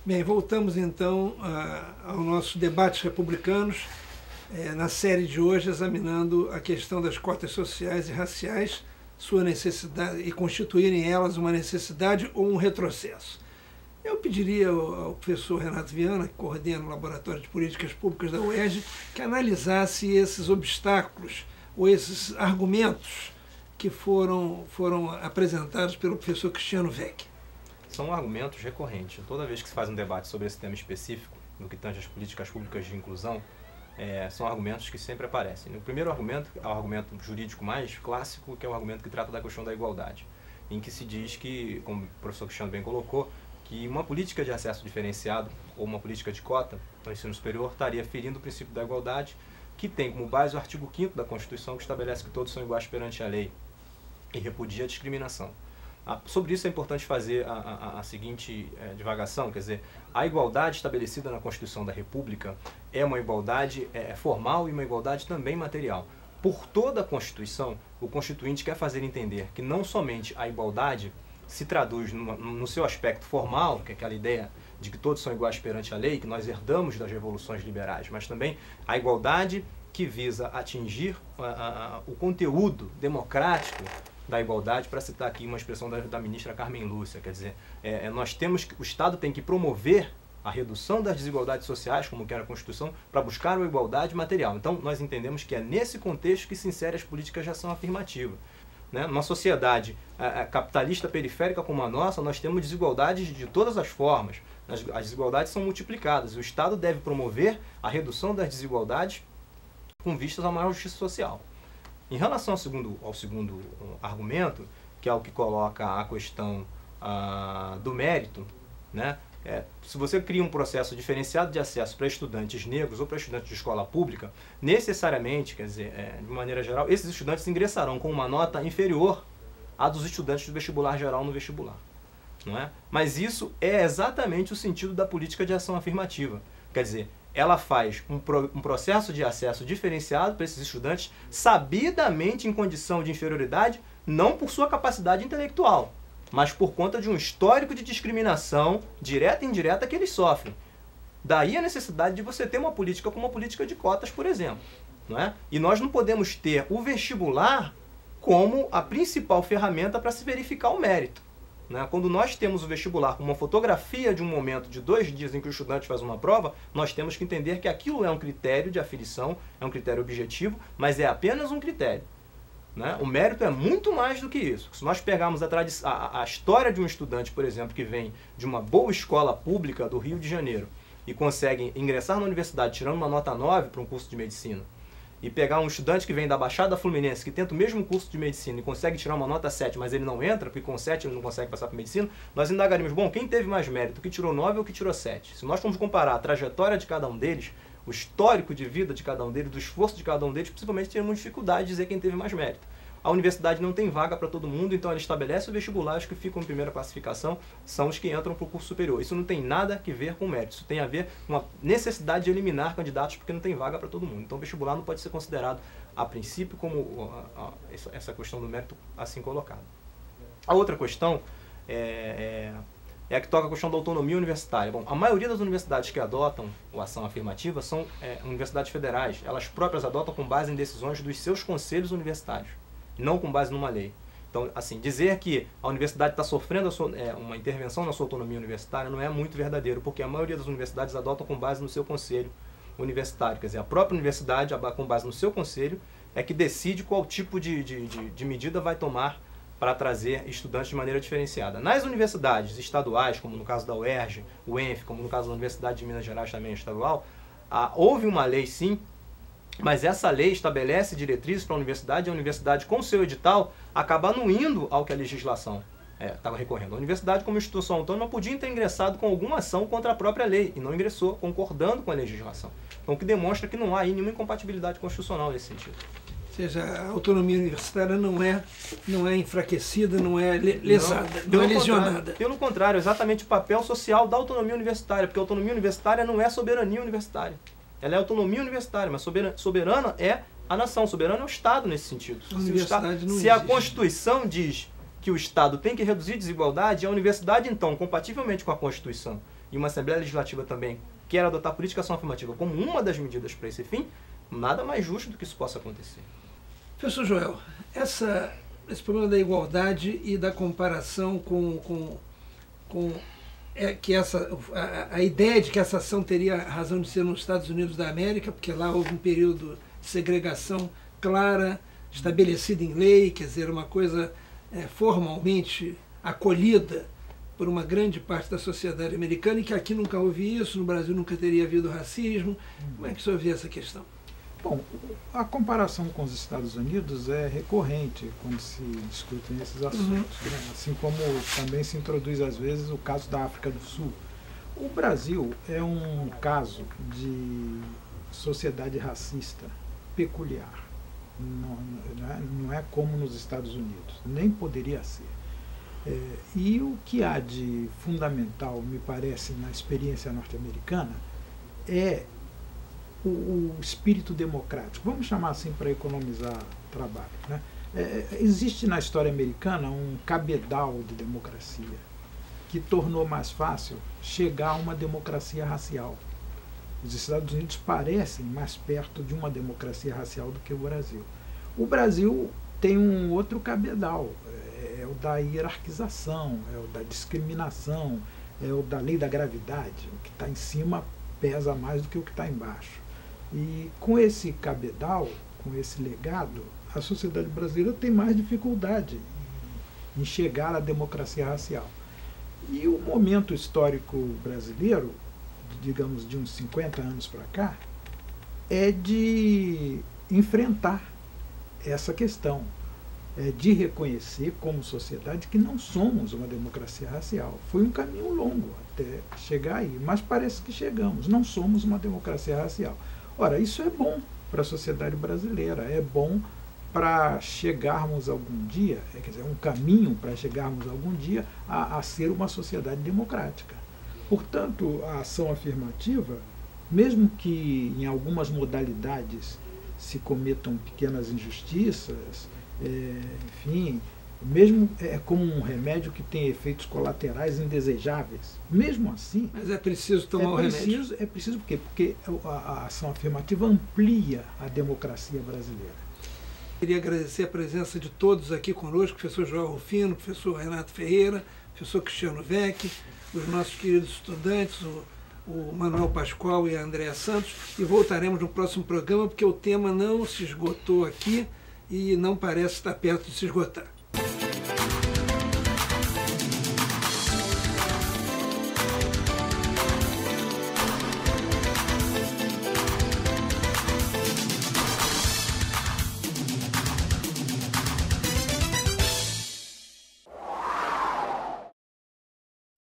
Bem, voltamos então ao nosso debate republicanos, na série de hoje examinando a questão das cotas sociais e raciais, sua necessidade e constituírem elas uma necessidade ou um retrocesso. Eu pediria ao professor Renato Viana, que coordena o Laboratório de Políticas Públicas da UERJ, que analisasse esses obstáculos ou esses argumentos que foram apresentados pelo professor Cristiano Vecchi. São argumentos recorrentes. Toda vez que se faz um debate sobre esse tema específico, no que tange as políticas públicas de inclusão, são argumentos que sempre aparecem. O primeiro argumento é o argumento jurídico mais clássico, que é o argumento que trata da questão da igualdade, em que se diz que, como o professor Cristiano bem colocou, que uma política de acesso diferenciado ou uma política de cota no ensino superior estaria ferindo o princípio da igualdade, que tem como base o artigo 5º da Constituição, que estabelece que todos são iguais perante a lei e repudia a discriminação. Sobre isso é importante fazer a seguinte divagação, quer dizer, a igualdade estabelecida na Constituição da República é uma igualdade formal e uma igualdade também material. Por toda a Constituição, o Constituinte quer fazer entender que não somente a igualdade se traduz no seu aspecto formal, que é aquela ideia de que todos são iguais perante a lei, que nós herdamos das revoluções liberais, mas também a igualdade que visa atingir o conteúdo democrático da igualdade, para citar aqui uma expressão da ministra Carmen Lúcia, quer dizer, o Estado tem que promover a redução das desigualdades sociais, como quer a Constituição, para buscar a igualdade material. Então, nós entendemos que é nesse contexto que se insere as políticas de ação afirmativa. Né? Numa sociedade capitalista periférica como a nossa, nós temos desigualdades de todas as formas. As desigualdades são multiplicadas. O Estado deve promover a redução das desigualdades com vistas a maior justiça social. Em relação ao segundo argumento, que é o que coloca a questão do mérito, né? Se você cria um processo diferenciado de acesso para estudantes negros ou para estudantes de escola pública, necessariamente, quer dizer, de maneira geral, esses estudantes ingressarão com uma nota inferior à dos estudantes do vestibular geral no vestibular. Não é? Mas isso é exatamente o sentido da política de ação afirmativa. Quer dizer, ela faz um processo de acesso diferenciado para esses estudantes, sabidamente em condição de inferioridade, não por sua capacidade intelectual, mas por conta de um histórico de discriminação, direta e indireta, que eles sofrem. Daí a necessidade de você ter uma política como a política de cotas, por exemplo. Não é? E nós não podemos ter o vestibular como a principal ferramenta para se verificar o mérito. Quando nós temos o vestibular como uma fotografia de um momento de 2 dias em que o estudante faz uma prova, nós temos que entender que aquilo é um critério de aferição, é um critério objetivo, mas é apenas um critério. O mérito é muito mais do que isso. Se nós pegarmos a história de um estudante, por exemplo, que vem de uma boa escola pública do Rio de Janeiro e consegue ingressar na universidade tirando uma nota 9 para um curso de medicina, e pegar um estudante que vem da Baixada Fluminense, que tenta o mesmo curso de medicina e consegue tirar uma nota 7, mas ele não entra, porque com 7 ele não consegue passar para medicina, nós indagaríamos, bom, quem teve mais mérito, que tirou 9 ou que tirou 7? Se nós formos comparar a trajetória de cada um deles, o histórico de vida de cada um deles, do esforço de cada um deles, principalmente teremos dificuldade de dizer quem teve mais mérito. A universidade não tem vaga para todo mundo, então ela estabelece o vestibular, os que ficam em primeira classificação são os que entram para o curso superior. Isso não tem nada a ver com mérito, isso tem a ver com a necessidade de eliminar candidatos porque não tem vaga para todo mundo. Então o vestibular não pode ser considerado, a princípio, como essa questão do mérito assim colocada. A outra questão é a que toca a questão da autonomia universitária. Bom, a maioria das universidades que adotam a ação afirmativa são universidades federais. Elas próprias adotam com base em decisões dos seus conselhos universitários, não com base numa lei. Então, assim, dizer que a universidade está sofrendo uma intervenção na sua autonomia universitária não é muito verdadeiro, porque a maioria das universidades adotam com base no seu conselho universitário. Quer dizer, a própria universidade, com base no seu conselho, é que decide qual tipo de medida vai tomar para trazer estudantes de maneira diferenciada. Nas universidades estaduais, como no caso da UERJ, o ENF, como no caso da Universidade de Minas Gerais também estadual, houve uma lei sim, mas essa lei estabelece diretrizes para a universidade com o seu edital acaba anuindo ao que a legislação estava recorrendo. A universidade, como instituição autônoma, podia ter ingressado com alguma ação contra a própria lei, e não ingressou, concordando com a legislação. Então, o que demonstra que não há aí nenhuma incompatibilidade constitucional nesse sentido. Ou seja, a autonomia universitária não é enfraquecida, não é lesada, não é lesionada. Pelo contrário, exatamente o papel social da autonomia universitária, porque a autonomia universitária não é soberania universitária. Ela é autonomia universitária, mas soberana é a nação, soberano é o Estado nesse sentido. Se a Constituição diz que o Estado tem que reduzir desigualdade, a universidade, então, compativelmente com a Constituição e uma Assembleia Legislativa também quer adotar a política de ação afirmativa como uma das medidas para esse fim, nada mais justo do que isso possa acontecer. Professor Joel, esse problema da igualdade e da comparação que a ideia de que essa ação teria razão de ser nos Estados Unidos da América, porque lá houve um período de segregação clara, estabelecida em lei, quer dizer, uma coisa formalmente acolhida por uma grande parte da sociedade americana, e que aqui nunca houve isso, no Brasil nunca teria havido racismo. Como é que o senhor vê essa questão? Bom, a comparação com os Estados Unidos é recorrente quando se discutem esses assuntos, né? Assim como também se introduz às vezes o caso da África do Sul. O Brasil é um caso de sociedade racista peculiar, não é como nos Estados Unidos, nem poderia ser. E o que há de fundamental, me parece, na experiência norte-americana é o espírito democrático, vamos chamar assim para economizar trabalho, né? Existe na história americana um cabedal de democracia que tornou mais fácil chegar a uma democracia racial. Os Estados Unidos parecem mais perto de uma democracia racial do que o Brasil. O Brasil tem um outro cabedal, é o da hierarquização, é o da discriminação, é o da lei da gravidade. O que está em cima pesa mais do que o que está embaixo. E com esse cabedal, com esse legado, a sociedade brasileira tem mais dificuldade em chegar à democracia racial. E o momento histórico brasileiro, digamos de uns 50 anos para cá, é de enfrentar essa questão, de reconhecer como sociedade que não somos uma democracia racial. Foi um caminho longo até chegar aí, mas parece que chegamos, não somos uma democracia racial. Ora, isso é bom para a sociedade brasileira, é bom para chegarmos algum dia, quer dizer, um caminho para chegarmos algum dia a ser uma sociedade democrática. Portanto, a ação afirmativa, mesmo que em algumas modalidades se cometam pequenas injustiças, enfim, mesmo como um remédio que tem efeitos colaterais indesejáveis, mesmo assim... Mas é preciso tomar o remédio. É preciso por quê? Porque a ação afirmativa amplia a democracia brasileira. Queria agradecer a presença de todos aqui conosco, professor Joel Rufino, professor Renato Ferreira, professor Cristiano Vecchi, os nossos queridos estudantes, o Manuel Pascoal e a Andréa Santos, e voltaremos no próximo programa, porque o tema não se esgotou aqui e não parece estar perto de se esgotar.